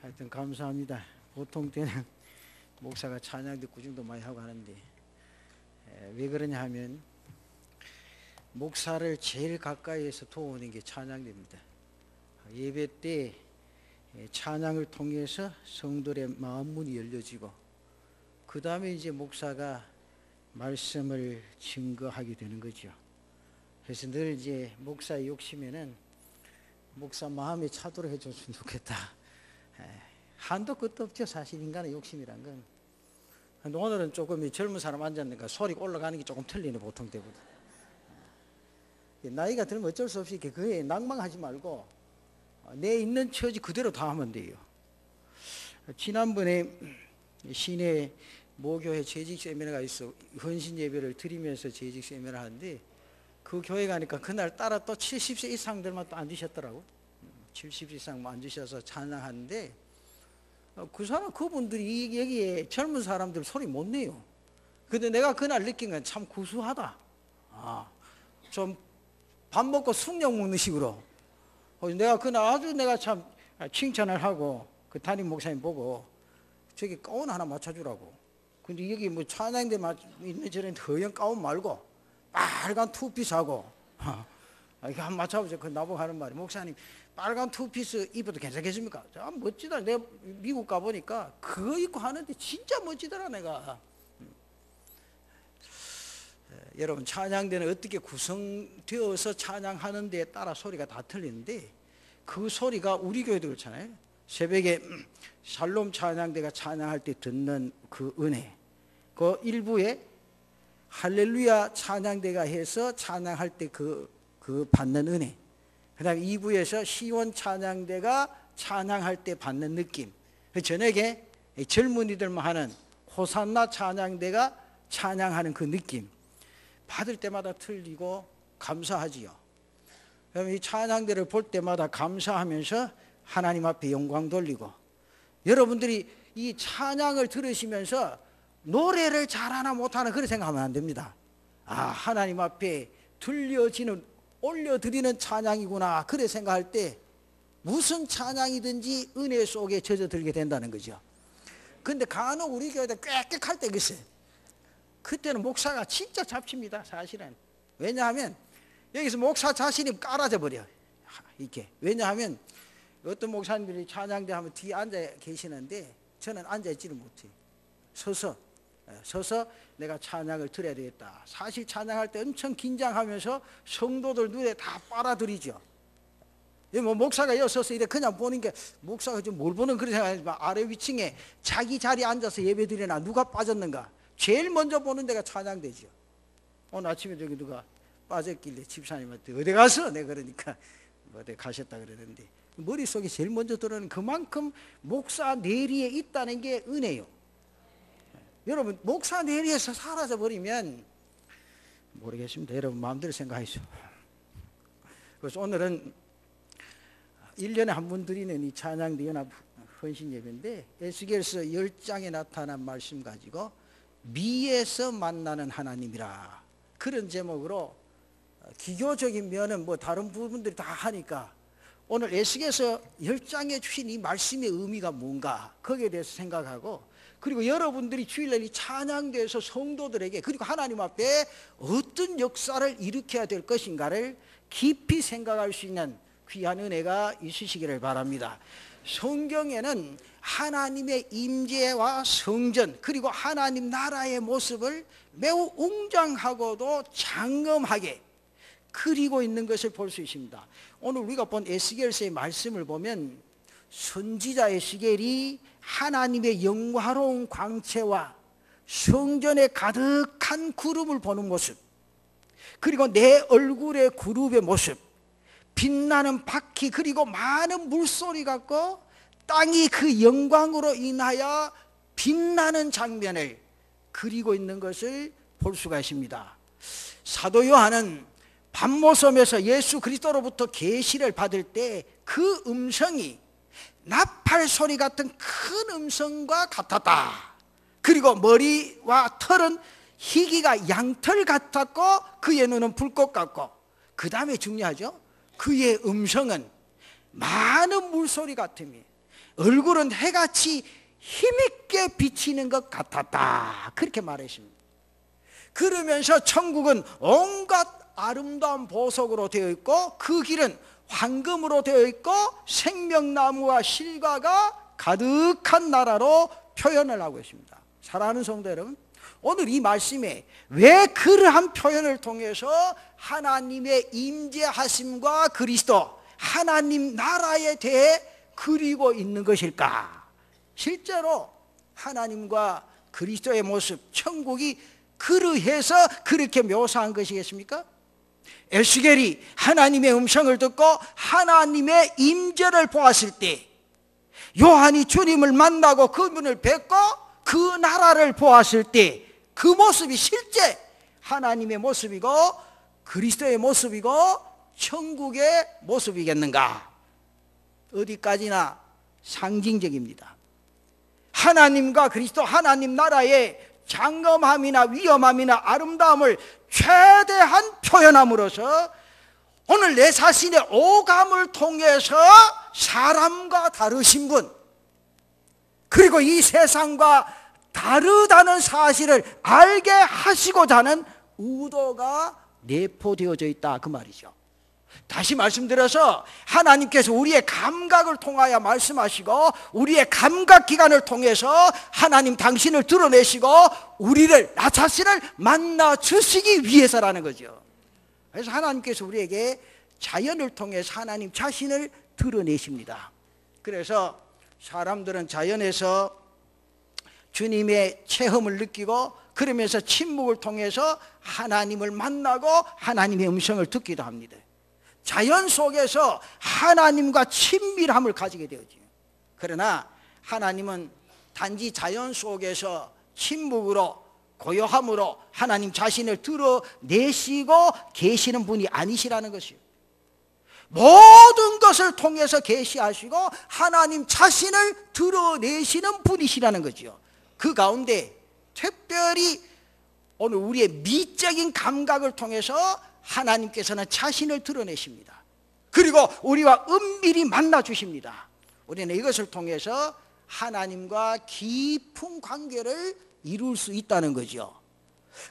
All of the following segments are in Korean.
하여튼 감사합니다. 보통 때는 목사가 찬양도 구중도 많이 하고 하는데 왜 그러냐 하면 목사를 제일 가까이에서 도우는 게 찬양입니다. 예배 때 찬양을 통해서 성도의 마음 문이 열려지고 그 다음에 이제 목사가 말씀을 증거하게 되는 거죠. 그래서 늘 이제 목사의 욕심에는 목사 마음에 차도록 해줬으면 좋겠다. 한도 끝도 없죠. 사실 인간의 욕심이란 건. 근데 오늘은 조금 젊은 사람 앉았으니까 소리가 올라가는 게 조금 틀리네, 보통 때보다. 나이가 들면 어쩔 수 없이 그에 낭망하지 말고 내 있는 처지 그대로 다 하면 돼요. 지난번에 시내 모교회 재직 세미나가 있어 헌신 예배를 드리면서 재직 세미나를 하는데 그 교회 가니까 그날 따라 또 70세 이상들만 또 앉으셨더라고. 70세 이상 앉으셔서 찬양하는데 그분들이 여기에 젊은 사람들 소리 못 내요. 근데 내가 그날 느낀 건 참 구수하다. 좀 밥 먹고 숭늉 먹는 식으로. 내가 그날 아주 내가 참 칭찬을 하고 그 담임 목사님 보고 저기 가운 하나 맞춰주라고. 근데 여기 뭐 찬양대 있는 저런 허연 가운 말고 빨간 투피스하고 이거 한번 맞춰보세요. 그 나보고 하는 말이 목사님 빨간 투피스 입어도 괜찮겠습니까? 멋지다. 내가 미국 가보니까 그거 입고 하는데 진짜 멋지더라 내가. 여러분 찬양대는 어떻게 구성되어서 찬양하는 데에 따라 소리가 다 틀리는데 그 소리가 우리 교회도 그렇잖아요. 새벽에 샬롬 찬양대가 찬양할 때 듣는 그 은혜, 그 일부에 할렐루야 찬양대가 해서 찬양할 때 그 받는 은혜, 그 다음에 2부에서 시온 찬양대가 찬양할 때 받는 느낌, 저녁에 젊은이들만 하는 호산나 찬양대가 찬양하는 그 느낌 받을 때마다 틀리고 감사하지요. 그러면 이 찬양대를 볼 때마다 감사하면서 하나님 앞에 영광 돌리고, 여러분들이 이 찬양을 들으시면서 노래를 잘하나 못하나 그렇게 생각하면 안 됩니다. 하나님 앞에 들려지는 올려드리는 찬양이구나 그렇게 생각할 때 무슨 찬양이든지 은혜 속에 젖어들게 된다는 거죠. 근데 간혹 우리 교회도 꽥꽥할 때가 있어요. 그때는 목사가 진짜 잡칩니다 사실은. 왜냐하면 여기서 목사 자신이 깔아져 버려요 이렇게. 왜냐하면 어떤 목사님들이 찬양대 하면 뒤에 앉아 계시는데 저는 앉아있지를 못해요. 서서 내가 찬양을 드려야 되겠다. 사실 찬양할 때 엄청 긴장하면서 성도들 눈에 다 빨아들이죠. 뭐 목사가 여기 서서 이래 그냥 보는 게 목사가 좀 뭘 보는 그런 생각하지만 아래 위층에 자기 자리에 앉아서 예배 드리나 누가 빠졌는가 제일 먼저 보는 데가 찬양대죠. 오늘 아침에 저기 누가 빠졌길래 집사님한테 어디 가서? 내가 그러니까 어디 가셨다 그러는데 머릿속에 제일 먼저 들어오는 그만큼 목사 내리에 있다는 게 은혜요. 여러분 목사 내리에서 사라져 버리면 모르겠습니다. 여러분 마음대로 생각하시죠. 그래서 오늘은 1년에 한 번 드리는 이 찬양대 연합 헌신 예배인데 에스겔서 10장에 나타난 말씀 가지고 미에서 만나는 하나님이라 그런 제목으로 기교적인 면은 뭐 다른 부분들이 다 하니까 오늘 에스겔서 10장에 주신 이 말씀의 의미가 뭔가 거기에 대해서 생각하고, 그리고 여러분들이 주일날 이 찬양대에서 성도들에게 그리고 하나님 앞에 어떤 역사를 일으켜야 될 것인가를 깊이 생각할 수 있는 귀한 은혜가 있으시기를 바랍니다. 성경에는 하나님의 임재와 성전 그리고 하나님 나라의 모습을 매우 웅장하고도 장엄하게 그리고 있는 것을 볼 수 있습니다. 오늘 우리가 본 에스겔서의 말씀을 보면 선지자 에스겔이 하나님의 영화로운 광채와 성전에 가득한 구름을 보는 모습, 그리고 내 얼굴의 구름의 모습, 빛나는 바퀴 그리고 많은 물소리 같고 땅이 그 영광으로 인하여 빛나는 장면을 그리고 있는 것을 볼 수가 있습니다. 사도 요한은 밤모섬에서 예수 그리스도로부터 계시를 받을 때 그 음성이 나팔 소리 같은 큰 음성과 같았다. 그리고 머리와 털은 희기가 양털 같았고 그의 눈은 불꽃 같고, 그 다음에 중요하죠. 그의 음성은 많은 물소리 같으며 얼굴은 해같이 힘있게 비치는 것 같았다. 그렇게 말했습니다. 그러면서 천국은 온갖 아름다운 보석으로 되어 있고 그 길은 황금으로 되어 있고 생명나무와 실과가 가득한 나라로 표현을 하고 있습니다. 사랑하는 성도 여러분, 오늘 이 말씀에 왜 그러한 표현을 통해서 하나님의 임재하심과 그리스도 하나님 나라에 대해 그리고 있는 것일까? 실제로 하나님과 그리스도의 모습, 천국이 그러해서 그렇게 묘사한 것이겠습니까? 에스겔이 하나님의 음성을 듣고 하나님의 임재를 보았을 때, 요한이 주님을 만나고 그분을 뵙고 그 나라를 보았을 때 그 모습이 실제 하나님의 모습이고 그리스도의 모습이고 천국의 모습이겠는가? 어디까지나 상징적입니다. 하나님과 그리스도 하나님 나라의 장엄함이나 위엄함이나 아름다움을 최대한 표현함으로써 오늘 내 자신의 오감을 통해서 사람과 다르신 분, 그리고 이 세상과 다르다는 사실을 알게 하시고자 하는 의도가 내포되어져 있다, 그 말이죠. 다시 말씀드려서 하나님께서 우리의 감각을 통하여 말씀하시고 우리의 감각기관을 통해서 하나님 당신을 드러내시고 우리를, 나 자신을 만나 주시기 위해서라는 거죠. 그래서 하나님께서 우리에게 자연을 통해서 하나님 자신을 드러내십니다. 그래서 사람들은 자연에서 주님의 체험을 느끼고 그러면서 침묵을 통해서 하나님을 만나고 하나님의 음성을 듣기도 합니다. 자연 속에서 하나님과 친밀함을 가지게 되었죠. 그러나 하나님은 단지 자연 속에서 침묵으로 고요함으로 하나님 자신을 드러내시고 계시는 분이 아니시라는 것이요, 모든 것을 통해서 계시하시고 하나님 자신을 드러내시는 분이시라는 거죠. 그 가운데 특별히 오늘 우리의 미적인 감각을 통해서 하나님께서는 자신을 드러내십니다. 그리고 우리와 은밀히 만나 주십니다. 우리는 이것을 통해서 하나님과 깊은 관계를 이룰 수 있다는 거죠.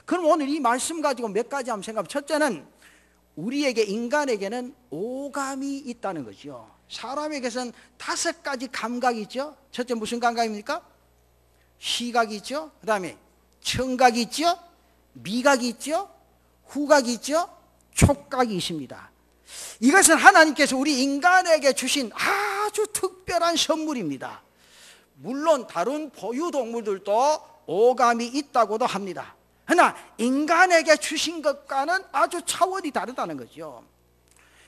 그럼 오늘 이 말씀 가지고 몇 가지 한번 생각하면, 첫째는 우리에게, 인간에게는 오감이 있다는 거죠. 사람에게서는 5가지 감각이 있죠. 첫째 무슨 감각입니까? 시각이 있죠. 그 다음에 청각이 있죠. 미각이 있죠. 후각이 있죠. 촉각이 있습니다. 이것은 하나님께서 우리 인간에게 주신 아주 특별한 선물입니다. 물론 다른 포유동물들도 오감이 있다고도 합니다. 그러나 인간에게 주신 것과는 아주 차원이 다르다는 거죠.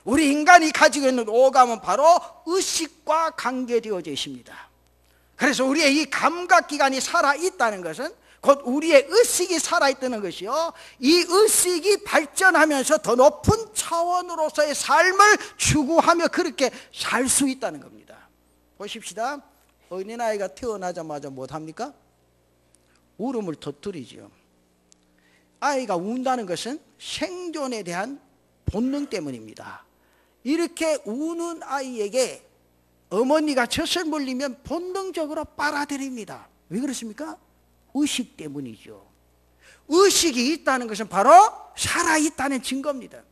우리 인간이 가지고 있는 오감은 바로 의식과 관계되어져 있습니다. 그래서 우리의 이 감각기관이 살아있다는 것은 곧 우리의 의식이 살아있다는 것이요, 이 의식이 발전하면서 더 높은 차원으로서의 삶을 추구하며 그렇게 살 수 있다는 겁니다. 보십시다. 어린아이가 태어나자마자 못합니까? 울음을 터뜨리죠. 아이가 운다는 것은 생존에 대한 본능 때문입니다. 이렇게 우는 아이에게 어머니가 젖을 물리면 본능적으로 빨아들입니다. 왜 그렇습니까? 의식 때문이죠. 의식이 있다는 것은 바로 살아있다는 증거입니다.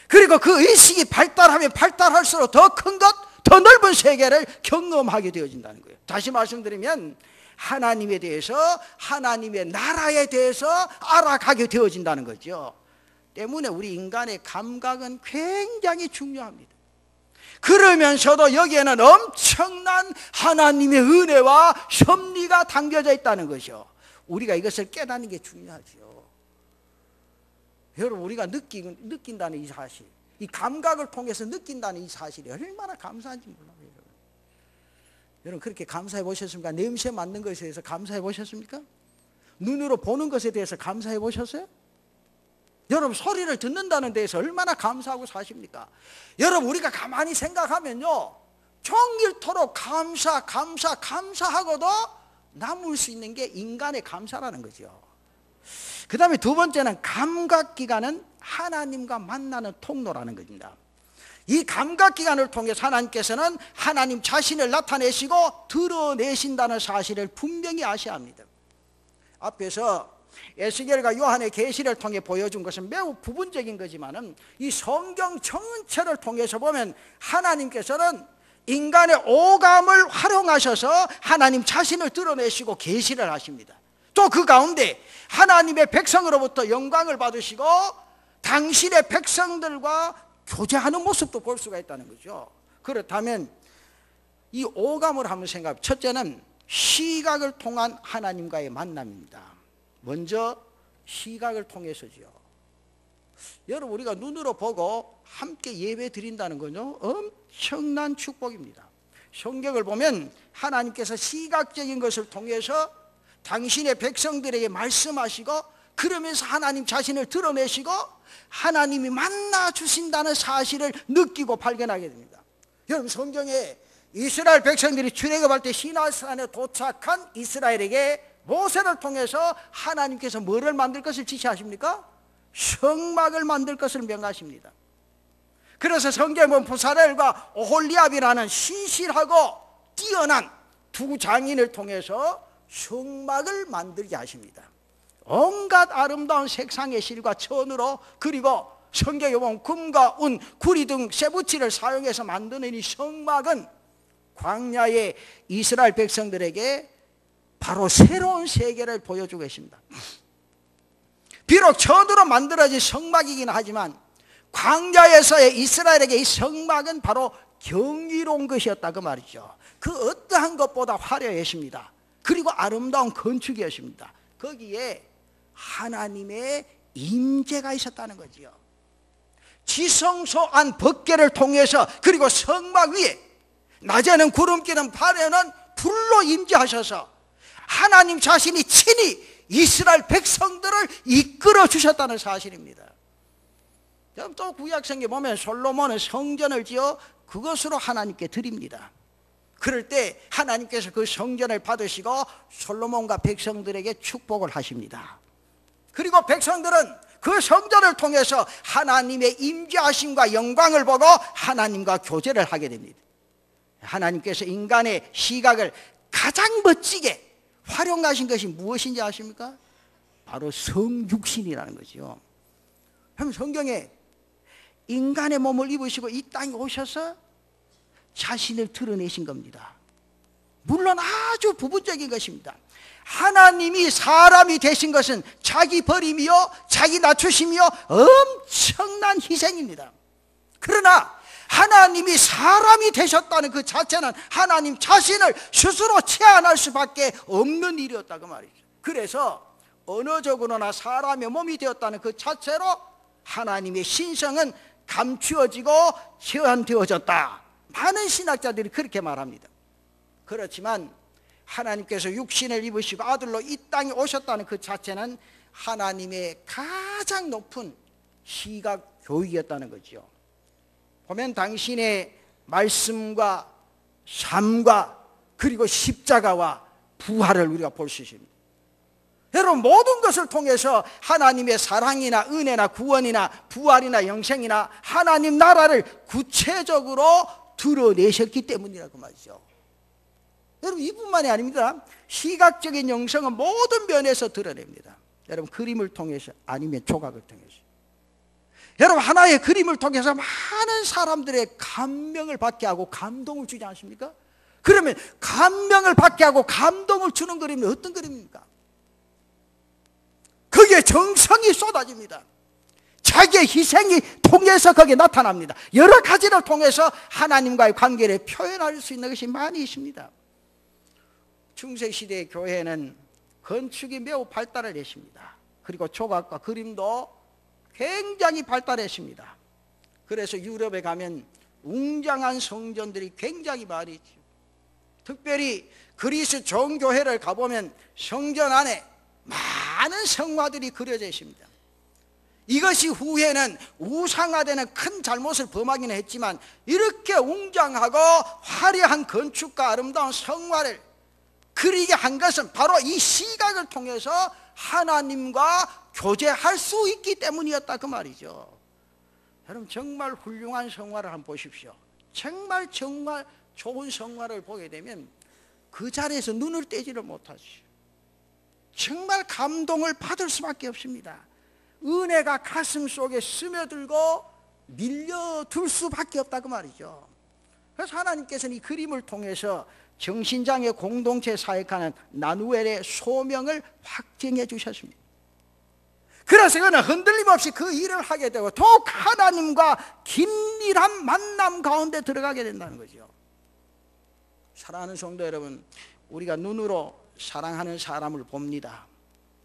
그리고 그 의식이 발달하면 발달할수록 더 큰 것, 더 넓은 세계를 경험하게 되어진다는 거예요. 다시 말씀드리면 하나님에 대해서, 하나님의 나라에 대해서 알아가게 되어진다는 거죠. 때문에 우리 인간의 감각은 굉장히 중요합니다. 그러면서도 여기에는 엄청난 하나님의 은혜와 섭리가 담겨져 있다는 것이요, 우리가 이것을 깨닫는 게 중요하죠. 여러분, 우리가 느낀다는 이 사실, 이 감각을 통해서 느낀다는 이 사실이 얼마나 감사한지 몰라요. 여러분, 그렇게 감사해 보셨습니까? 냄새 맡는 것에 대해서 감사해 보셨습니까? 눈으로 보는 것에 대해서 감사해 보셨어요? 여러분, 소리를 듣는다는 데에서 얼마나 감사하고 사십니까? 여러분, 우리가 가만히 생각하면요, 종일토록 감사하고도 남을 수 있는 게 인간의 감사라는 거죠. 그 다음에 두 번째는 감각기관은 하나님과 만나는 통로라는 겁니다. 이 감각기관을 통해서 하나님께서는 하나님 자신을 나타내시고 드러내신다는 사실을 분명히 아셔야 합니다. 앞에서 에스겔과 요한의 계시를 통해 보여준 것은 매우 부분적인 거지만은 이 성경 전체를 통해서 보면 하나님께서는 인간의 오감을 활용하셔서 하나님 자신을 드러내시고 계시를 하십니다. 또 그 가운데 하나님의 백성으로부터 영광을 받으시고 당신의 백성들과 교제하는 모습도 볼 수가 있다는 거죠. 그렇다면 이 오감을 한번 생각해. 첫째는 시각을 통한 하나님과의 만남입니다. 먼저 시각을 통해서죠. 여러분, 우리가 눈으로 보고 함께 예배 드린다는 건요, 엄청난 축복입니다. 성경을 보면 하나님께서 시각적인 것을 통해서 당신의 백성들에게 말씀하시고, 그러면서 하나님 자신을 드러내시고 하나님이 만나 주신다는 사실을 느끼고 발견하게 됩니다. 여러분, 성경에 이스라엘 백성들이 출애굽할 때 시나이산에 도착한 이스라엘에게 모세를 통해서 하나님께서 뭐를 만들 것을 지시하십니까? 성막을 만들 것을 명하십니다. 그래서 성경에 보면 부사렐과 오홀리압이라는 신실하고 뛰어난 두 장인을 통해서 성막을 만들게 하십니다. 온갖 아름다운 색상의 실과 천으로, 그리고 성경에 보면 금과 운, 구리 등 쇠붙이를 사용해서 만드는 이 성막은 광야의 이스라엘 백성들에게 바로 새로운 세계를 보여주고 계십니다. 비록 천으로 만들어진 성막이긴 하지만 광야에서의 이스라엘에게 이 성막은 바로 경이로운 것이었다, 그 말이죠. 그 어떠한 것보다 화려했습니다. 그리고 아름다운 건축이었습니다. 거기에 하나님의 임재가 있었다는 거지요. 지성소 안 법궤를 통해서, 그리고 성막 위에 낮에는 구름기는 밤에는 불로 임재하셔서 하나님 자신이 친히 이스라엘 백성들을 이끌어 주셨다는 사실입니다. 또 구약성경에 보면 솔로몬은 성전을 지어 그것으로 하나님께 드립니다. 그럴 때 하나님께서 그 성전을 받으시고 솔로몬과 백성들에게 축복을 하십니다. 그리고 백성들은 그 성전을 통해서 하나님의 임재하심과 영광을 보고 하나님과 교제를 하게 됩니다. 하나님께서 인간의 시각을 가장 멋지게 활용하신 것이 무엇인지 아십니까? 바로 성육신이라는 거죠. 그럼 성경에 인간의 몸을 입으시고 이 땅에 오셔서 자신을 드러내신 겁니다. 물론 아주 부분적인 것입니다. 하나님이 사람이 되신 것은 자기 버림이요, 자기 낮추심이요, 엄청난 희생입니다. 그러나 하나님이 사람이 되셨다는 그 자체는 하나님 자신을 스스로 체험할 수밖에 없는 일이었다, 그 말이죠. 그래서 언어적으로나 사람의 몸이 되었다는 그 자체로 하나님의 신성은 감추어지고 체험되어졌다. 많은 신학자들이 그렇게 말합니다. 그렇지만 하나님께서 육신을 입으시고 아들로 이 땅에 오셨다는 그 자체는 하나님의 가장 높은 시각 교육이었다는 거죠. 보면 당신의 말씀과 삶과 그리고 십자가와 부활을 우리가 볼 수 있습니다. 여러분, 모든 것을 통해서 하나님의 사랑이나 은혜나 구원이나 부활이나 영생이나 하나님 나라를 구체적으로 드러내셨기 때문이라고 말이죠. 여러분, 이뿐만이 아닙니다. 시각적인 영성은 모든 면에서 드러냅니다. 여러분, 그림을 통해서 아니면 조각을 통해서. 여러분, 하나의 그림을 통해서 많은 사람들의 감명을 받게 하고 감동을 주지 않습니까? 그러면 감명을 받게 하고 감동을 주는 그림이 어떤 그림입니까? 거기에 정성이 쏟아집니다. 자기의 희생이 통해서 거기에 나타납니다. 여러 가지를 통해서 하나님과의 관계를 표현할 수 있는 것이 많이 있습니다. 중세시대의 교회는 건축이 매우 발달을 했습니다. 그리고 조각과 그림도 굉장히 발달했습니다. 그래서 유럽에 가면 웅장한 성전들이 굉장히 많이 있죠. 특별히 그리스 정교회를 가보면 성전 안에 많은 성화들이 그려져 있습니다. 이것이 후에는 우상화되는 큰 잘못을 범하기는 했지만 이렇게 웅장하고 화려한 건축과 아름다운 성화를 그리게 한 것은 바로 이 시각을 통해서 하나님과 교제할 수 있기 때문이었다, 그 말이죠. 여러분 정말 훌륭한 성화를 한번 보십시오. 정말 좋은 성화를 보게 되면 그 자리에서 눈을 떼지를 못하죠. 정말 감동을 받을 수밖에 없습니다. 은혜가 가슴 속에 스며들고 밀려들 수밖에 없다 그 말이죠. 그래서 하나님께서는 이 그림을 통해서 정신장애 공동체 사역하는 나누엘의 소명을 확증해 주셨습니다. 그래서 그는 흔들림 없이 그 일을 하게 되고 더욱 하나님과 긴밀한 만남 가운데 들어가게 된다는 거죠. 사랑하는 성도 여러분, 우리가 눈으로 사랑하는 사람을 봅니다.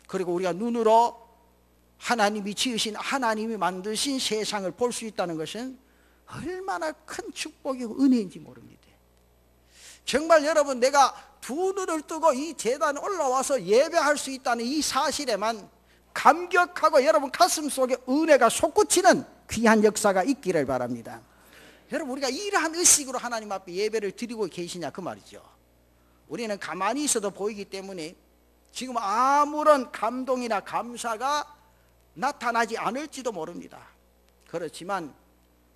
그리고 우리가 눈으로 하나님이 지으신, 하나님이 만드신 세상을 볼 수 있다는 것은 얼마나 큰 축복이고 은혜인지 모릅니다. 정말 여러분, 내가 두 눈을 뜨고 이 제단에 올라와서 예배할 수 있다는 이 사실에만 감격하고 여러분 가슴 속에 은혜가 솟구치는 귀한 역사가 있기를 바랍니다. 여러분, 우리가 이러한 의식으로 하나님 앞에 예배를 드리고 계시냐 그 말이죠. 우리는 가만히 있어도 보이기 때문에 지금 아무런 감동이나 감사가 나타나지 않을지도 모릅니다. 그렇지만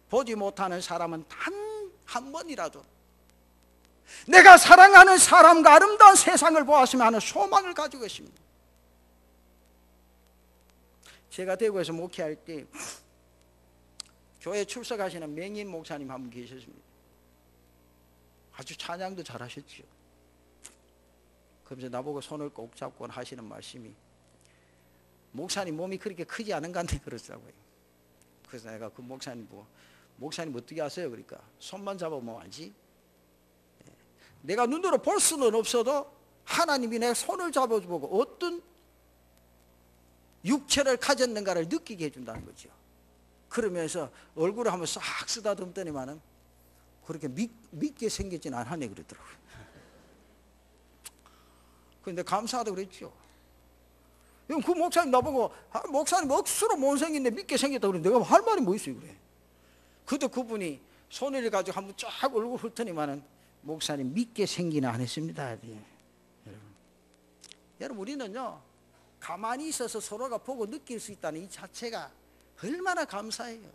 보지 못하는 사람은 단 한 번이라도 내가 사랑하는 사람과 아름다운 세상을 보았으면 하는 소망을 가지고 있습니다. 제가 대구에서 목회할 때 교회 출석하시는 맹인 목사님 한 분 계셨습니다. 아주 찬양도 잘하셨죠. 그러면서 나보고 손을 꼭 잡고 하시는 말씀이, 목사님 몸이 그렇게 크지 않은 것 같네 그러더라고요. 그래서 내가 그 목사님 보고, 목사님 어떻게 하세요? 그러니까 손만 잡아보면 알지. 내가 눈으로 볼 수는 없어도 하나님이 내 손을 잡아보고 어떤 육체를 가졌는가를 느끼게 해준다는 거죠. 그러면서 얼굴을 한번 싹 쓰다듬더니만은 그렇게 믿게 생기진 않네 그러더라고요. 그런데 감사하다고 그랬죠. 그 목사님 나보고, 목사님 억수로 못생긴데 믿게 생겼다고 그래. 내가 할 말이 뭐 있어요 그래. 그때 그분이 손을 가지고 한번 쫙 얼굴 훑더니만은, 목사님 믿게 생기나 안 했습니다. 여러분 우리는요 가만히 있어서 서로가 보고 느낄 수 있다는 이 자체가 얼마나 감사해요.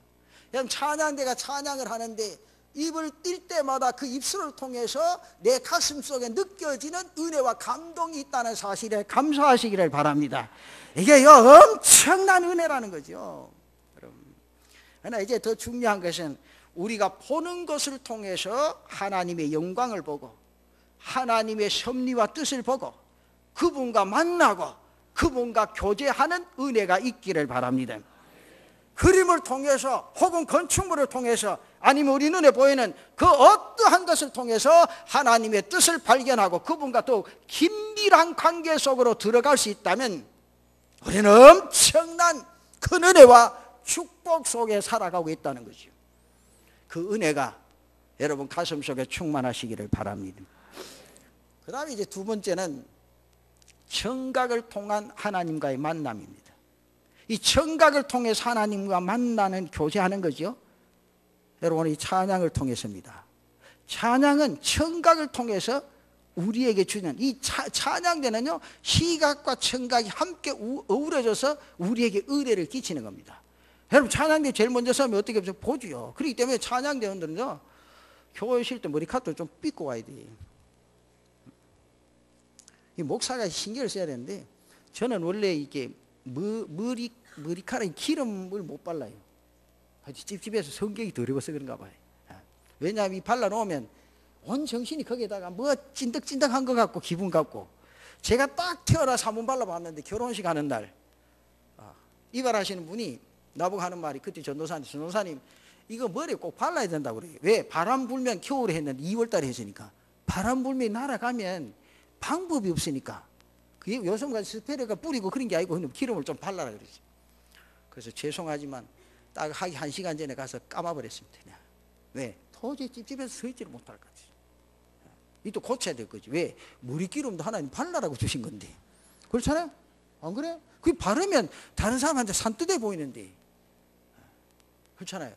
여러분 찬양대가 찬양을 하는데 입을 띨 때마다 그 입술을 통해서 내 가슴 속에 느껴지는 은혜와 감동이 있다는 사실에 감사하시기를 바랍니다. 이게 엄청난 은혜라는 거죠. 그러나 이제 더 중요한 것은 우리가 보는 것을 통해서 하나님의 영광을 보고 하나님의 섭리와 뜻을 보고 그분과 만나고 그분과 교제하는 은혜가 있기를 바랍니다. 그림을 통해서 혹은 건축물을 통해서 아니면 우리 눈에 보이는 그 어떠한 것을 통해서 하나님의 뜻을 발견하고 그분과 더욱 긴밀한 관계 속으로 들어갈 수 있다면 우리는 엄청난 큰 은혜와 축복 속에 살아가고 있다는 거죠. 그 은혜가 여러분 가슴 속에 충만하시기를 바랍니다. 그 다음에 이제 두 번째는 청각을 통한 하나님과의 만남입니다. 이 청각을 통해서 하나님과 만나는 교제하는 거죠. 여러분 이 찬양을 통해서입니다. 찬양은 청각을 통해서 우리에게 주는 이 찬양대는요 시각과 청각이 함께 어우러져서 우리에게 은혜를 끼치는 겁니다. 여러분 찬양대 제일 먼저 서면 어떻게 보죠. 그렇기 때문에 찬양대원들은요 교회 쉴 때 머리카락도 좀 빗고 와야 돼. 이 목사가 신경을 써야 되는데 저는 원래 이게 머리카락에 기름을 못 발라요. 찝찝해서 성격이 더러워서 그런가 봐요. 왜냐하면 이 발라놓으면 온 정신이 거기에다가 뭐 찐득찐득한 것 같고 기분 같고, 제가 딱 태어나서 한번 발라봤는데 결혼식 하는 날 이발하시는 분이 나보고 하는 말이, 그때 전도사님 이거 머리에 꼭 발라야 된다고 그래요. 왜? 바람 불면 겨울에 했는데 2월달에 했으니까 바람 불면 날아가면 방법이 없으니까 요즘같이 스프레이가 뿌리고 그런 게 아니고 기름을 좀 발라라 그랬어요. 그래서 죄송하지만 딱 하기 1시간 전에 가서 감아버렸습니다. 그냥. 왜? 도저히 찝찝해서 서 있지를 못할 것 같아요. 이또 고쳐야 될 거지. 왜? 머리기름도 하나님 발라라고 주신 건데. 그렇잖아요? 안 그래? 그게 바르면 다른 사람한테 산뜻해 보이는데. 그렇잖아요?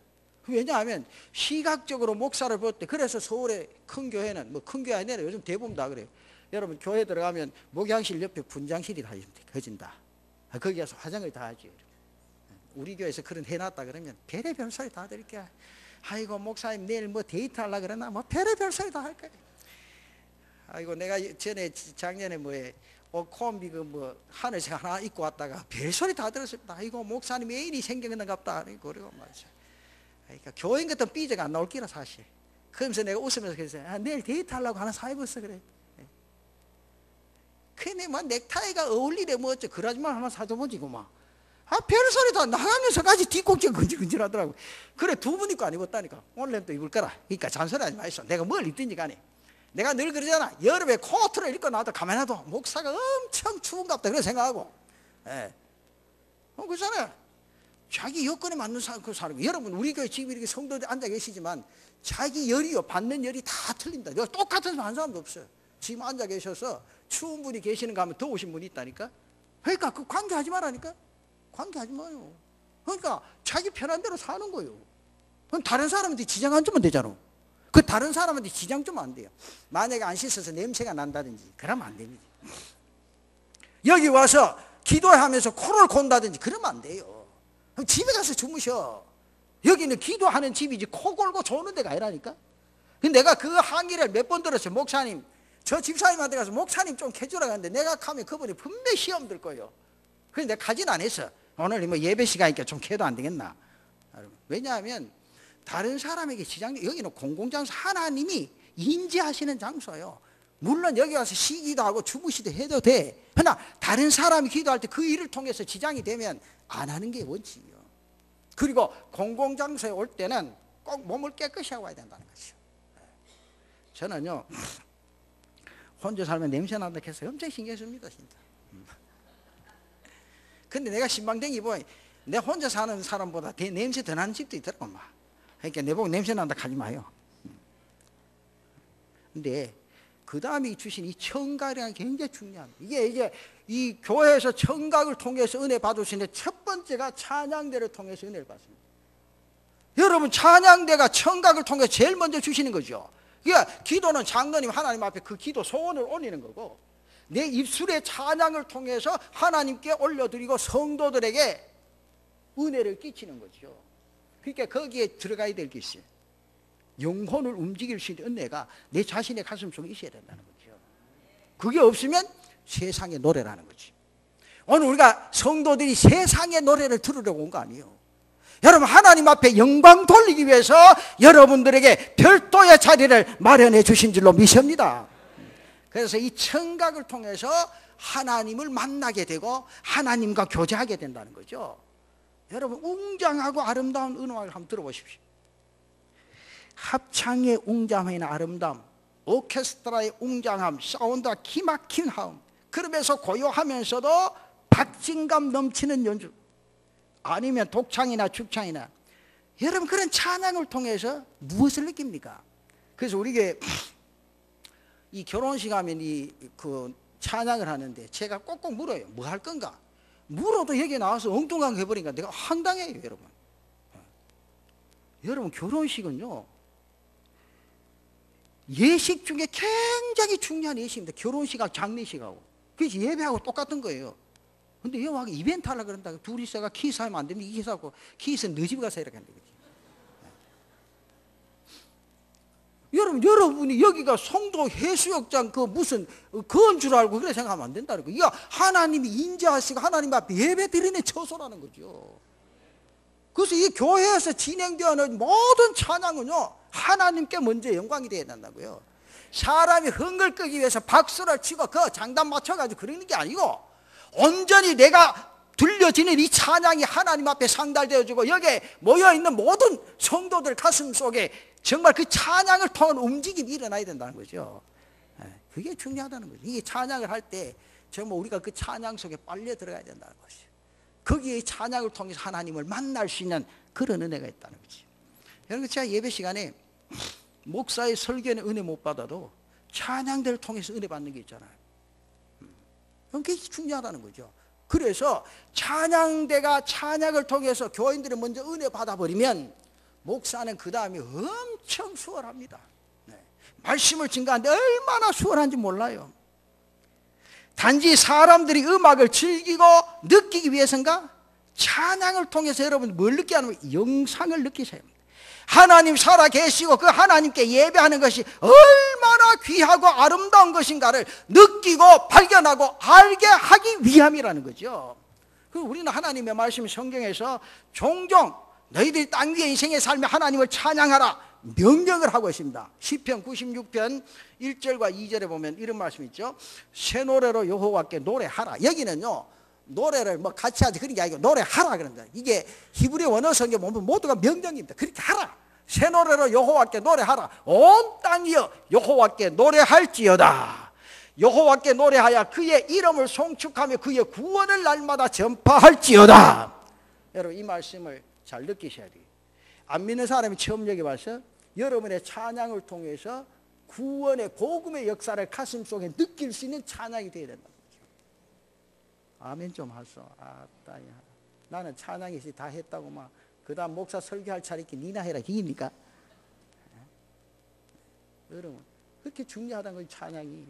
왜냐하면 시각적으로 목사를 볼 때, 그래서 서울의 큰 교회는 뭐 큰 교회 아니라 요즘 대부분 다 그래요. 여러분 교회 들어가면 목양실 옆에 분장실이 다 커진다. 거기 가서 화장을 다 하지. 우리 교회에서 그런 해놨다 그러면 별의별 소리 다 드릴게. 아이고 목사님 내일 뭐 데이트하려고 그러나 뭐 별의별 소리 다 할 거야. 아이고 내가 전에 작년에 뭐에 콤비 그 뭐 하늘색 하나 입고 왔다가 별소리 다 들었습니다. 아이고 목사님 애인이 생겼는갑다. 그러고 말이죠. 그러니까 교인 같은 삐져가 안 나올 기라 사실. 그러면서 내가 웃으면서 그랬어요. 내일 데이트하려고 하나 사입었어 그래. 근데 뭐 넥타이가 어울리래 뭐 어째 그러지만 하나 사줘보지 고 막. 별소리 다 나가면서까지 뒷꼭지가 근질근질하더라고. 그래 두 분 입고 안 입었다니까. 오늘은 또 입을 거라. 그러니까 잔소리하지 마이소. 내가 뭘 입든지 간에. 내가 늘 그러잖아. 여름에 코트를 입고 나도 가만히 놔도 목사가 엄청 추운갑다 그런 생각하고. 예. 그렇잖아요. 자기 여건에 맞는 그 사람. 여러분 우리 교회 지금 이렇게 성도들 앉아 계시지만 자기 열이요 받는 열이 다 틀린다. 똑같은 사람 한 사람도 없어요. 지금 앉아 계셔서 추운 분이 계시는 거 하면 더우신 분이 있다니까. 그러니까 그 관계하지 말라니까. 관계하지 마요. 그러니까 자기 편한 대로 사는 거예요. 그럼 다른 사람한테 지장 안 주면 되잖아. 그 다른 사람한테 지장 주면 안 돼요. 만약에 안 씻어서 냄새가 난다든지 그러면 안 됩니다. 여기 와서 기도하면서 코를 곤다든지 그러면 안 돼요. 그럼 집에 가서 주무셔. 여기는 기도하는 집이지 코 골고 조는 데가 아니라니까. 근데 내가 그 항의를 몇 번 들었어요. 목사님 저 집사님한테 가서 목사님 좀 캐주라 하는데 내가 가면 그분이 분명히 시험 들 거예요. 그래서 내가 가진 안 했어. 오늘 뭐 예배 시간이니까 좀 캐도 안 되겠나. 왜냐하면 다른 사람에게 지장, 여기는 공공장소 하나님이 인지하시는 장소예요. 물론 여기 와서 쉬기도 하고 주무시도 해도 돼. 그러나 다른 사람이 기도할 때 그 일을 통해서 지장이 되면 안 하는 게 원칙이에요. 그리고 공공장소에 올 때는 꼭 몸을 깨끗이 하고 와야 된다는 거죠. 저는요 혼자 살면 냄새 난다 해서 엄청 신경 씁니다 진짜. 근데 내가 신방댕이 보니 내 혼자 사는 사람보다 냄새 더 나는 집도 있더라고 막. 그러니까 내보고 냄새 난다 하지 마요. 근데 그 다음에 주신 이 청각이라는 게 굉장히 중요합니다. 이게 이 교회에서 청각을 통해서 은혜 받으시는데 첫 번째가 찬양대를 통해서 은혜를 받습니다. 여러분 찬양대가 청각을 통해서 제일 먼저 주시는 거죠. 그러니까 기도는 장로님 하나님 앞에 그 기도 소원을 올리는 거고 내 입술의 찬양을 통해서 하나님께 올려드리고 성도들에게 은혜를 끼치는 거죠. 그러니까 거기에 들어가야 될 게 있어요. 영혼을 움직일 수 있는 은혜가 내 자신의 가슴 속에 있어야 된다는 거죠. 그게 없으면 세상의 노래라는 거지. 오늘 우리가 성도들이 세상의 노래를 들으려고 온 거 아니에요. 여러분 하나님 앞에 영광 돌리기 위해서 여러분들에게 별도의 자리를 마련해 주신 줄로 믿습니다. 그래서 이 청각을 통해서 하나님을 만나게 되고 하나님과 교제하게 된다는 거죠. 여러분 웅장하고 아름다운 은화를 한번 들어보십시오. 합창의 웅장함이나 아름다움, 오케스트라의 웅장함, 사운드와 기막힌 하음, 그러면서 고요하면서도 박진감 넘치는 연주, 아니면 독창이나 축창이나, 여러분 그런 찬양을 통해서 무엇을 느낍니까? 그래서 우리게 이 결혼식 하면 그 찬양을 하는데 제가 꼭꼭 물어요. 뭐 할 건가? 물어도 여기 나와서 엉뚱하게 해버리니까 내가 황당해요, 여러분. 여러분 결혼식은요 예식 중에 굉장히 중요한 예식입니다. 결혼식하고 장례식하고. 그래서 예배하고 똑같은 거예요. 근데 여기 이벤트 하려고 그런다. 둘이서가 키스하면 안 됩니다. 키스하고 키스는 너 집 가서 이렇게 한다. 여러분이 여기가 성도 해수욕장 그 무슨 그건 줄 알고 그래 생각하면 안 된다는 거예요. 이거 하나님이 인자하시고 하나님 앞에 예배 드리는 처소라는 거죠. 그래서 이 교회에서 진행되어는 모든 찬양은요 하나님께 먼저 영광이 되어야 된다고요. 사람이 흥을 끄기 위해서 박수를 치고 그 장단 맞춰가지고 그러는 게 아니고 온전히 내가 들려지는 이 찬양이 하나님 앞에 상달되어지고 여기에 모여있는 모든 성도들 가슴 속에 정말 그 찬양을 통한 움직임이 일어나야 된다는 거죠. 그게 중요하다는 거죠. 이게 찬양을 할 때 정말 우리가 그 찬양 속에 빨려 들어가야 된다는 것이죠. 거기에 찬양을 통해서 하나님을 만날 수 있는 그런 은혜가 있다는 거지. 여러분 제가 예배 시간에 목사의 설교는 은혜 못 받아도 찬양대를 통해서 은혜 받는 게 있잖아요. 그게 중요하다는 거죠. 그래서 찬양대가 찬양을 통해서 교인들이 먼저 은혜 받아버리면 목사는 그 다음에 엄청 수월합니다. 말씀을 증거하는데 얼마나 수월한지 몰라요. 단지 사람들이 음악을 즐기고 느끼기 위해서인가? 찬양을 통해서 여러분 뭘 느끼게 하는 거예요? 영상을 느끼셔야 합니다. 하나님 살아 계시고 그 하나님께 예배하는 것이 얼마나 귀하고 아름다운 것인가를 느끼고 발견하고 알게 하기 위함이라는 거죠. 우리는 하나님의 말씀 성경에서 종종 너희들이 땅 위에 인생의 삶에 하나님을 찬양하라 명령을 하고 있습니다. 시편 96편 1절과 2절에 보면 이런 말씀 있죠. 새 노래로 여호와께 노래하라. 여기는요 노래를 뭐 같이 하지 그런 게 아니고 노래하라 그런 거예요. 이게 히브리 원어 성경 보면 모두가 명령입니다. 그렇게 하라. 새 노래로 여호와께 노래하라. 온 땅이여 여호와께 노래할지어다. 여호와께 노래하여 그의 이름을 송축하며 그의 구원을 날마다 전파할지어다. 여러분 이 말씀을 잘 느끼셔야 돼요. 안 믿는 사람이 처음 여기 와서 여러분의 찬양을 통해서 구원의 복음의 역사를 가슴속에 느낄 수 있는 찬양이 되어야 된다. 아멘 좀 하소. 아따야. 나는 찬양이 다 했다고 막 그다음 목사 설교할 차례 니나 해라 이깁니까? 여러분 그렇게 중요하다는 건 찬양이.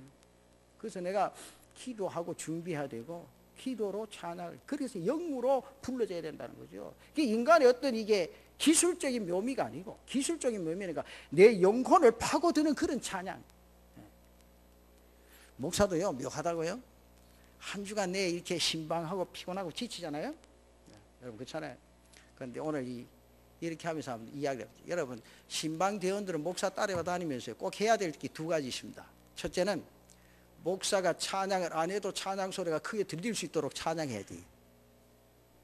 그래서 내가 기도하고 준비해야 되고 기도로 찬양을 그래서 영으로 불러줘야 된다는 거죠. 인간의 어떤 이게 기술적인 묘미가 아니고 기술적인 묘미니까 내 영혼을 파고드는 그런 찬양. 목사도요 묘하다고요. 한 주간 내 이렇게 신방하고 피곤하고 지치잖아요. 여러분 그렇잖아요. 그런데 오늘 이렇게 하면서 한번 이야기를 해보죠. 여러분 신방 대원들은 목사 따라와 다니면서 꼭 해야 될 게 두 가지 있습니다. 첫째는 목사가 찬양을 안 해도 찬양 소리가 크게 들릴 수 있도록 찬양해야 돼.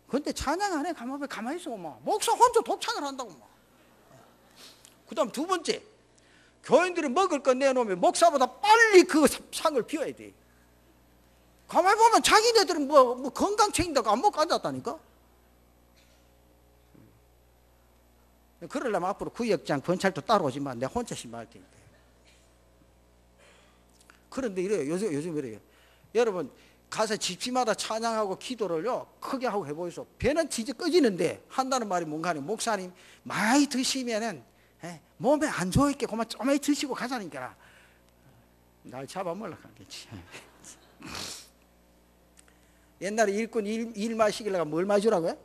그런데 찬양 안 해 가만히 있어. 목사 혼자 독창을 한다고. 그 다음 두 번째 교인들이 먹을 거 내놓으면 목사보다 빨리 그 상을 비워야 돼. 가만히 보면 자기네들은 뭐 건강 챙긴다고 안 먹고 앉았다니까. 그러려면 앞으로 구역장 번찰도 따라오지만 내가 혼자 신방할 테니까. 그런데 이래요. 요즘 이래요. 여러분 가서 집집마다 찬양하고 기도를요 크게 하고 해보이소. 배는 진짜 꺼지는데 한다는 말이 뭔가 하니 목사님 많이 드시면은 몸에 안 좋을게 그만 조금만 드시고 가자니까. 날 잡아먹으려고 하겠지. 옛날에 일꾼 일 마시길래 뭘 마시라고요?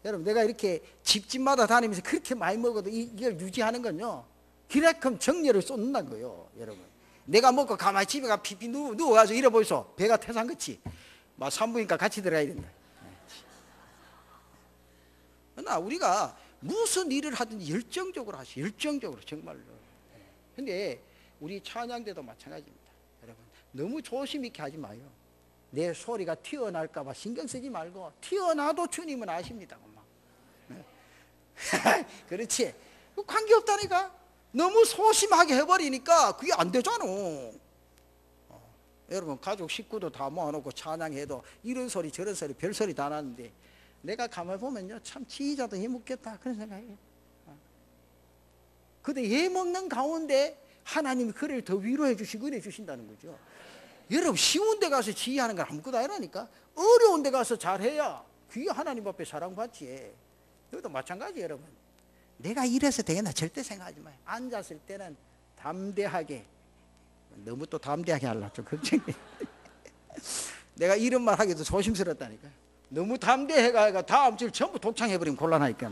여러분 내가 이렇게 집집마다 다니면서 그렇게 많이 먹어도 이걸 유지하는 건요 그만큼 정열을 쏟는다는 거예요. 여러분 내가 먹고 가만히 집에 가 피피 누워가지고 이래보이소. 배가 태산 그치 막 산부인과 같이 들어가야 된다. 그러나 우리가 무슨 일을 하든지 열정적으로 하시 열정적으로 정말로. 근데 우리 찬양대도 마찬가지입니다. 여러분 너무 조심 있게 하지 마요. 내 소리가 튀어나올까 봐 신경 쓰지 말고 튀어나도 주님은 아십니다. 그렇지 관계없다니까. 너무 소심하게 해버리니까 그게 안 되잖아. 여러분 가족 식구도 다 모아놓고 찬양해도 이런 소리 저런 소리 별소리 다 나는데 내가 가만히 보면요 참 지휘자도 해먹겠다 그런 생각이에요. 근데 해먹는 가운데 하나님이 그를 더 위로해 주시고 은혜 주신다는 거죠. 여러분 쉬운 데 가서 지휘하는 건 아무것도 아니라니까. 어려운 데 가서 잘해야 그게 하나님 앞에 사랑받지. 여기도 마찬가지. 여러분 내가 이래서 되겠나 절대 생각하지 마요. 앉았을 때는 담대하게. 너무 또 담대하게 하려고 좀 걱정해. 내가 이런 말 하기도 조심스럽다니까. 너무 담대해가 다음 주 전부 독창해버리면 곤란하니까.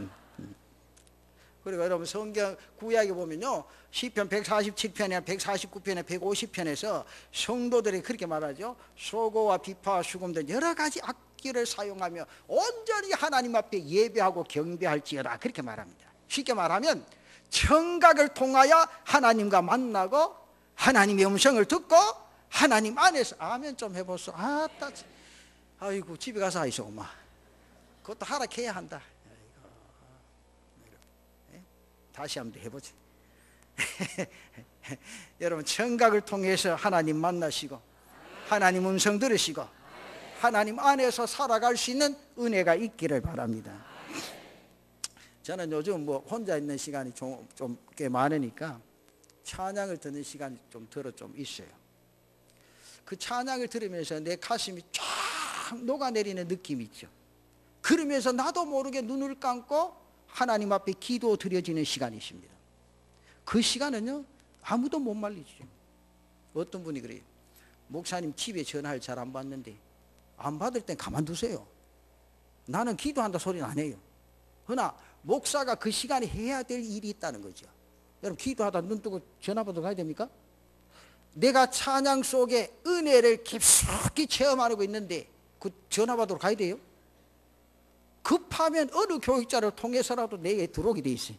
그리고 여러분 성경 구약에 보면요 시편 147편이나 149편에 150편에서 성도들이 그렇게 말하죠. 소고와 비파와 수금 등 여러 가지 악기를 사용하며 온전히 하나님 앞에 예배하고 경배할지어다 그렇게 말합니다. 쉽게 말하면 청각을 통하여 하나님과 만나고 하나님의 음성을 듣고 하나님 안에서 아멘 좀 해보소. 아따 아이고 집에 가서 하이소 엄마. 그것도 하락해야 한다. 다시 한번 해보지. 여러분 청각을 통해서 하나님 만나시고 하나님 음성 들으시고 하나님 안에서 살아갈 수 있는 은혜가 있기를 바랍니다. 저는 요즘 뭐 혼자 있는 시간이 좀 꽤 많으니까 찬양을 듣는 시간이 좀 있어요. 그 찬양을 들으면서 내 가슴이 쫙 녹아내리는 느낌이 있죠. 그러면서 나도 모르게 눈을 감고 하나님 앞에 기도 드려지는 시간이 있습니다. 그 시간은요 아무도 못 말리죠. 어떤 분이 그래요. 목사님 집에 전화를 잘 안 받는데 안 받을 땐 가만두세요. 나는 기도한다 소리는 안 해요. 그러나 목사가 그 시간에 해야 될 일이 있다는 거죠. 여러분 기도하다 눈 뜨고 전화 받으러 가야 됩니까? 내가 찬양 속에 은혜를 깊숙이 체험하고 있는데 그 전화 받으러 가야 돼요? 급하면 어느 교육자를 통해서라도 내게 들어오게 돼 있어요.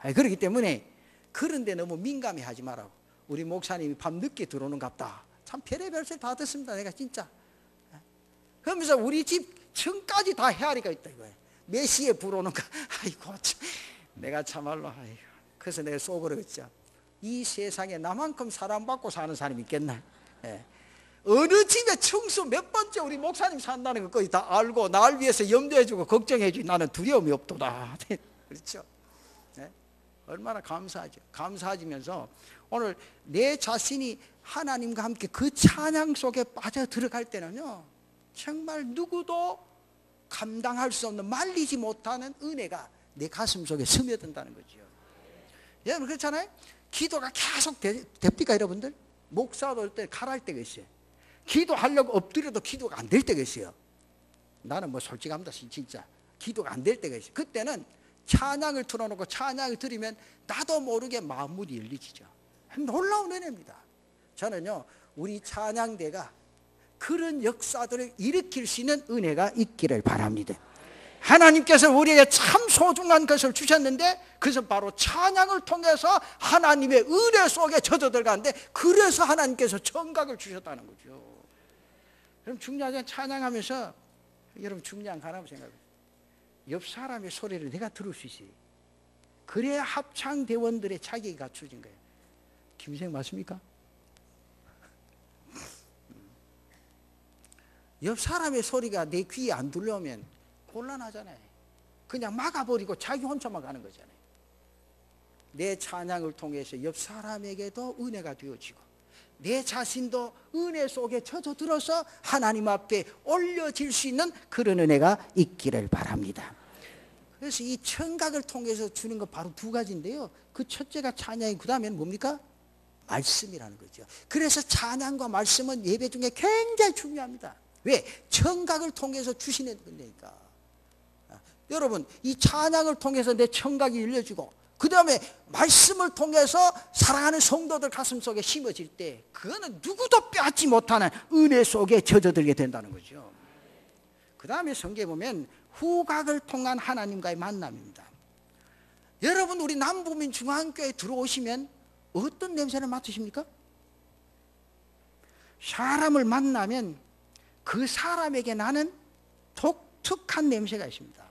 그렇기 때문에 그런데 너무 민감해 하지 말라고. 우리 목사님이 밤 늦게 들어오는 갑다. 참 별의별 소리 다 듣습니다. 내가 진짜. 그러면서 우리 집 층까지 다 헤아리가 있다 이거예요. 몇 시에 불어오는가. 아이고 참. 내가 참말로 아이고. 그래서 내가 속으로 그랬죠. 이 세상에 나만큼 사랑받고 사는 사람이 있겠나. 어느 집에 청소 몇 번째 우리 목사님 산다는 거 거의 다 알고 날 위해서 염두해주고 걱정해주고 나는 두려움이 없도다. 그렇죠. 얼마나 감사하죠. 감사하지면서 오늘 내 자신이 하나님과 함께 그 찬양 속에 빠져 들어갈 때는요, 정말 누구도 감당할 수 없는 말리지 못하는 은혜가 내 가슴 속에 스며든다는 거죠. 여러분 그렇잖아요. 기도가 계속 됩니까 여러분들? 목사도 올 때 가라할 때가 있어요. 기도하려고 엎드려도 기도가 안 될 때가 있어요. 나는 뭐 솔직합니다. 진짜 기도가 안 될 때가 있어요. 그때는 찬양을 틀어놓고 찬양을 들으면 나도 모르게 마음문이 열리지죠. 놀라운 은혜입니다. 저는요 우리 찬양대가 그런 역사들을 일으킬 수 있는 은혜가 있기를 바랍니다. 하나님께서 우리에게 참 소중한 것을 주셨는데 그것은 바로 찬양을 통해서 하나님의 은혜 속에 젖어 들어가는데 그래서 하나님께서 청각을 주셨다는 거죠. 여러분 중요한 건 찬양하면서 여러분 중요한 거 하나만 생각해요. 옆 사람의 소리를 내가 들을 수 있어요. 그래야 합창대원들의 자격이 갖춰진 거예요. 김생 맞습니까? 옆 사람의 소리가 내 귀에 안 들려오면 곤란하잖아요. 그냥 막아버리고 자기 혼자만 가는 거잖아요. 내 찬양을 통해서 옆 사람에게도 은혜가 되어지고 내 자신도 은혜 속에 젖어들어서 하나님 앞에 올려질 수 있는 그런 은혜가 있기를 바랍니다. 그래서 이 청각을 통해서 주는 건 바로 두 가지인데요. 그 첫째가 찬양이 그 다음에는 뭡니까? 말씀이라는 거죠. 그래서 찬양과 말씀은 예배 중에 굉장히 중요합니다. 왜? 청각을 통해서 주시는 거니까. 여러분 이 찬양을 통해서 내 청각이 열려지고 그 다음에 말씀을 통해서 사랑하는 성도들 가슴 속에 심어질 때 그거는 누구도 빼앗지 못하는 은혜 속에 젖어들게 된다는 거죠. 그 다음에 성경에 보면 후각을 통한 하나님과의 만남입니다. 여러분 우리 남부민 중앙교회에 들어오시면 어떤 냄새를 맡으십니까? 사람을 만나면 그 사람에게 나는 독특한 냄새가 있습니다.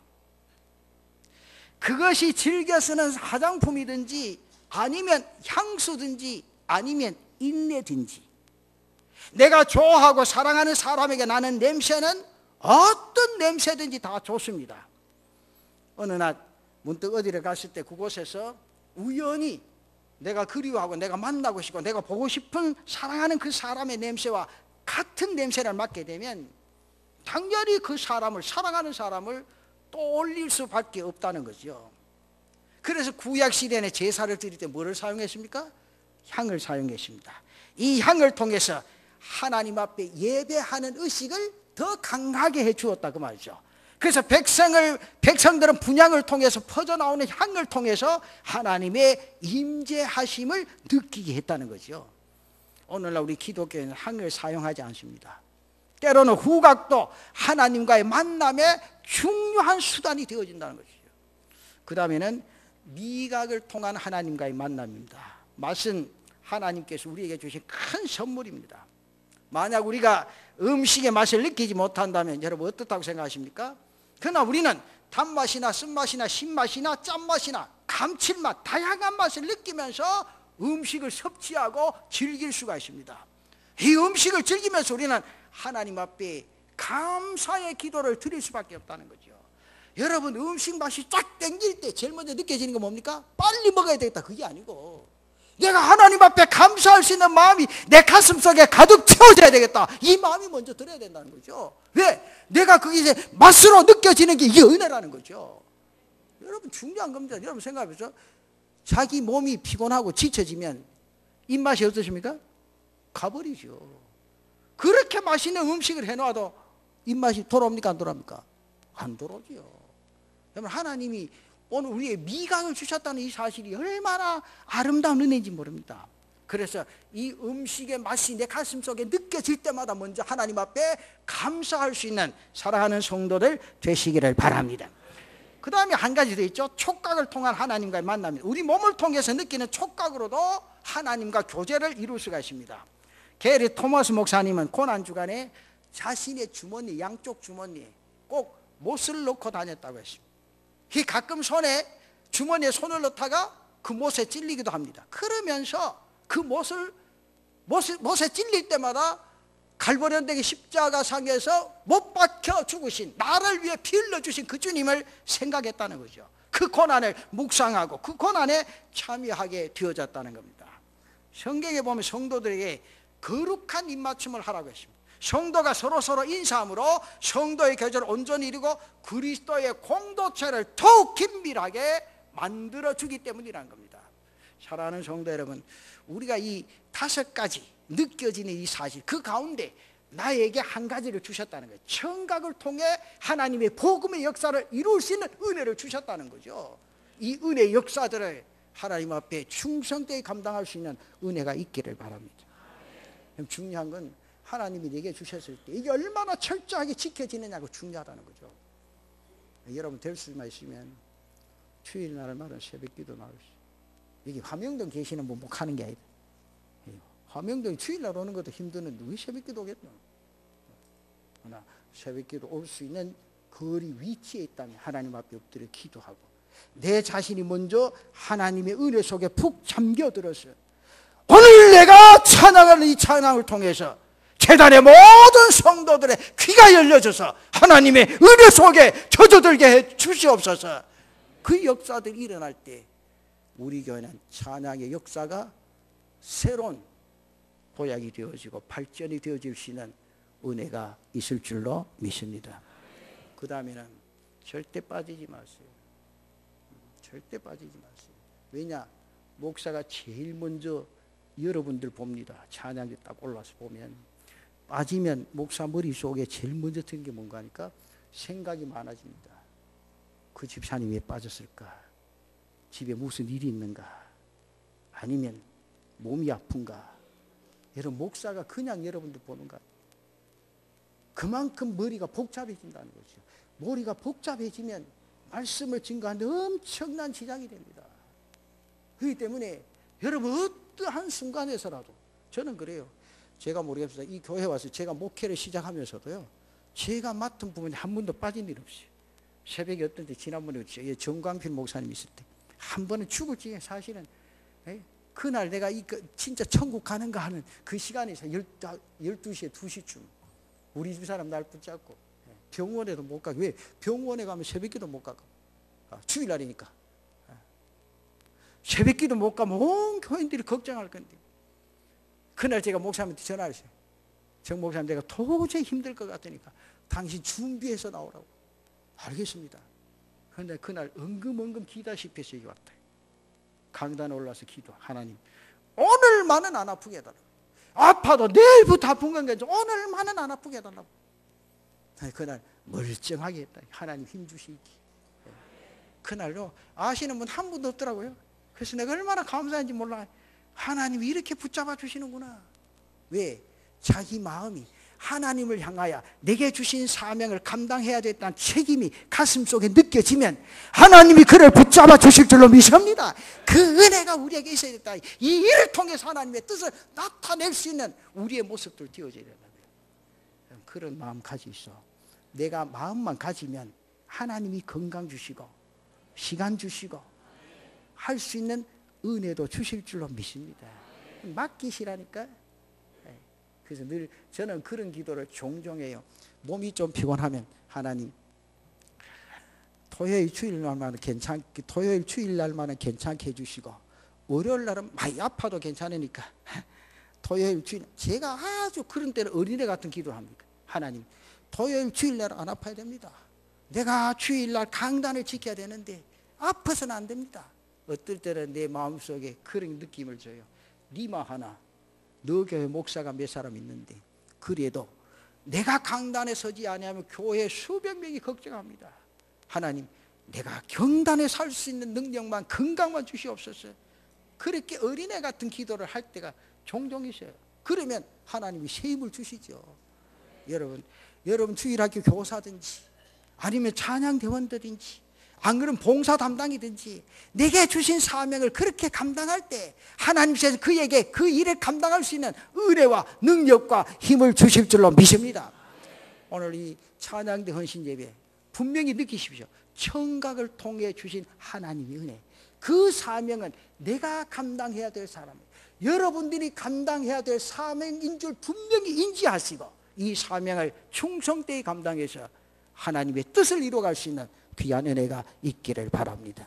그것이 즐겨 쓰는 화장품이든지 아니면 향수든지 아니면 인내든지 내가 좋아하고 사랑하는 사람에게 나는 냄새는 어떤 냄새든지 다 좋습니다. 어느 날 문득 어디를 갔을 때 그곳에서 우연히 내가 그리워하고 내가 만나고 싶고 내가 보고 싶은 사랑하는 그 사람의 냄새와 같은 냄새를 맡게 되면 당연히 그 사람을 사랑하는 사람을 떠올릴 수밖에 없다는 거죠. 그래서 구약시대에 제사를 드릴 때 뭐를 사용했습니까? 향을 사용했습니다. 이 향을 통해서 하나님 앞에 예배하는 의식을 더 강하게 해주었다 그 말이죠. 그래서 백성들은 분향을 통해서 퍼져나오는 향을 통해서 하나님의 임재하심을 느끼게 했다는 거죠. 오늘날 우리 기독교는 향을 사용하지 않습니다. 때로는 후각도 하나님과의 만남의 중요한 수단이 되어진다는 것이죠. 그 다음에는 미각을 통한 하나님과의 만남입니다. 맛은 하나님께서 우리에게 주신 큰 선물입니다. 만약 우리가 음식의 맛을 느끼지 못한다면 여러분 어떻다고 생각하십니까? 그러나 우리는 단맛이나 쓴맛이나 신맛이나 짠맛이나 감칠맛 다양한 맛을 느끼면서 음식을 섭취하고 즐길 수가 있습니다. 이 음식을 즐기면서 우리는 하나님 앞에 감사의 기도를 드릴 수밖에 없다는 거죠. 여러분 음식 맛이 쫙 땡길 때 제일 먼저 느껴지는 건 뭡니까? 빨리 먹어야 되겠다 그게 아니고 내가 하나님 앞에 감사할 수 있는 마음이 내 가슴 속에 가득 채워져야 되겠다 이 마음이 먼저 들어야 된다는 거죠. 왜? 내가 그게 이제 맛으로 느껴지는 게 이게 은혜라는 거죠. 여러분 중요한 겁니다. 여러분 생각해보죠. 자기 몸이 피곤하고 지쳐지면 입맛이 어떠십니까? 가버리죠. 그렇게 맛있는 음식을 해놔도 입맛이 돌아옵니까 안 돌아옵니까? 안 돌아오죠. 그러면 하나님이 오늘 우리의 미각을 주셨다는 이 사실이 얼마나 아름다운 은혜인지 모릅니다. 그래서 이 음식의 맛이 내 가슴 속에 느껴질 때마다 먼저 하나님 앞에 감사할 수 있는 사랑하는 성도들 되시기를 바랍니다. 그 다음에 한 가지 더 있죠. 촉각을 통한 하나님과의 만남입니다. 우리 몸을 통해서 느끼는 촉각으로도 하나님과 교제를 이룰 수가 있습니다. 게리 토마스 목사님은 고난주간에 자신의 주머니, 양쪽 주머니에 꼭 못을 넣고 다녔다고 했습니다. 가끔 주머니에 손을 넣다가 그 못에 찔리기도 합니다. 그러면서 그 못에 찔릴 때마다 갈보련대기 십자가상에서 못 박혀 죽으신, 나를 위해 피 흘려주신 그 주님을 생각했다는 거죠. 그 고난을 묵상하고 그 고난에 참여하게 되어졌다는 겁니다. 성경에 보면 성도들에게 거룩한 입맞춤을 하라고 했습니다. 성도가 서로 인사함으로 성도의 교제를 온전히 이루고 그리스도의 공동체를 더욱 긴밀하게 만들어주기 때문이라는 겁니다. 사랑하는 성도 여러분, 우리가 이 5가지 느껴지는 이 사실, 그 가운데 나에게 한 가지를 주셨다는 거예요. 청각을 통해 하나님의 복음의 역사를 이룰 수 있는 은혜를 주셨다는 거죠. 이 은혜의 역사들을 하나님 앞에 충성되게 감당할 수 있는 은혜가 있기를 바랍니다. 중요한 건 하나님이 내게 주셨을 때 이게 얼마나 철저하게 지켜지느냐가 중요하다는 거죠. 여러분 될 수만 있으면 주일 날마다 새벽기도 나오시죠. 여기 화명동 계시는 분 목하는 게 아니다. 화명동이 주일날 오는 것도 힘드는데 왜 새벽기도 오겠노? 그러나 새벽기도 올 수 있는 거리 위치에 있다면 하나님 앞에 엎드려 기도하고 내 자신이 먼저 하나님의 은혜 속에 푹 잠겨들어서 오늘 내가 찬양하는 이 찬양을 통해서 재단의 모든 성도들의 귀가 열려져서 하나님의 은혜 속에 젖어들게 해 주시옵소서. 그 역사들이 일어날 때 우리 교회는 찬양의 역사가 새로운 도약이 되어지고 발전이 되어질 수 있는 은혜가 있을 줄로 믿습니다. 그 다음에는 절대 빠지지 마세요. 절대 빠지지 마세요. 왜냐? 목사가 제일 먼저 여러분들 봅니다. 찬양이 딱 올라서 보면 빠지면 목사 머릿속에 제일 먼저 든 게 뭔가 하니까 생각이 많아집니다. 그 집사람이 왜 빠졌을까? 집에 무슨 일이 있는가? 아니면 몸이 아픈가? 여러분 목사가 그냥 여러분들 보는가? 그만큼 머리가 복잡해진다는 거죠. 머리가 복잡해지면 말씀을 증거하는데 엄청난 지장이 됩니다. 그렇기 때문에 여러분 어떠한 순간에서라도 저는 그래요. 제가 모르겠습니다. 이 교회 와서 제가 목회를 시작하면서도요, 제가 맡은 부분이 한 번도 빠진 일 없어요. 새벽에 어떤 때 지난번에 정광필 목사님 있을 때 한 번은 죽을지 사실은 그날 내가 진짜 천국 가는가 하는 그 시간에서 12시에 2시쯤 우리 집 사람 날 붙잡고 병원에도 못 가고, 왜? 병원에 가면 새벽기도 못 가고 주일날이니까 새벽기도 못 가면 온 교인들이 걱정할 건데 그날 제가 목사님한테 전화했어요. 정 목사님 내가 도저히 힘들 것 같으니까 당신 준비해서 나오라고. 알겠습니다. 그런데 그날 엉금엉금 기다시피 해서 여기 왔다. 강단에 올라서 기도. 하나님 오늘만은 안 아프게 해달라고. 아파도 내일부터 아픈 건 괜찮아. 오늘만은 안 아프게 해달라고. 그날 멀쩡하게 했다. 하나님 힘 주시기. 그날로 아시는 분 한 분도 없더라고요. 그래서 내가 얼마나 감사한지 몰라. 하나님이 이렇게 붙잡아 주시는구나. 왜? 자기 마음이 하나님을 향하여 내게 주신 사명을 감당해야 되겠다는 책임이 가슴속에 느껴지면 하나님이 그를 붙잡아 주실 줄로 믿습니다. 그 은혜가 우리에게 있어야 됐다. 이 일을 통해서 하나님의 뜻을 나타낼 수 있는 우리의 모습들 띄워져야 된다. 그런 마음 가지시오. 내가 마음만 가지면 하나님이 건강 주시고 시간 주시고 할 수 있는 은혜도 주실 줄로 믿습니다. 맡기시라니까. 그래서 늘 저는 그런 기도를 종종 해요. 몸이 좀 피곤하면 하나님 토요일 주일날만은 괜찮게 해주시고 월요일 날은 많이 아파도 괜찮으니까 토요일 주일, 제가 아주 그런 때는 어린애 같은 기도를 합니다. 하나님 토요일 주일날 안 아파야 됩니다. 내가 주일날 강단을 지켜야 되는데 아파서는 안 됩니다. 어떨 때는 내 마음속에 그런 느낌을 줘요. 니마 하나 너 교회 목사가 몇 사람 있는데 그래도 내가 강단에 서지 아니하면 교회 수백 명이 걱정합니다. 하나님, 내가 경단에 살 수 있는 능력만, 건강만 주시옵소서. 그렇게 어린애 같은 기도를 할 때가 종종 있어요. 그러면 하나님이 새 힘을 주시죠. 여러분 주일학교 교사든지 아니면 찬양대원들인지 안 그러면 봉사 담당이든지 내게 주신 사명을 그렇게 감당할 때 하나님께서 그에게 그 일을 감당할 수 있는 은혜와 능력과 힘을 주실 줄로 믿습니다. 오늘 이 찬양대 헌신 예배 분명히 느끼십시오. 청각을 통해 주신 하나님의 은혜, 그 사명은 내가 감당해야 될 사람이에요. 여러분들이 감당해야 될 사명인 줄 분명히 인지하시고 이 사명을 충성되이 감당해서 하나님의 뜻을 이루어갈 수 있는 귀한 은혜가 있기를 바랍니다.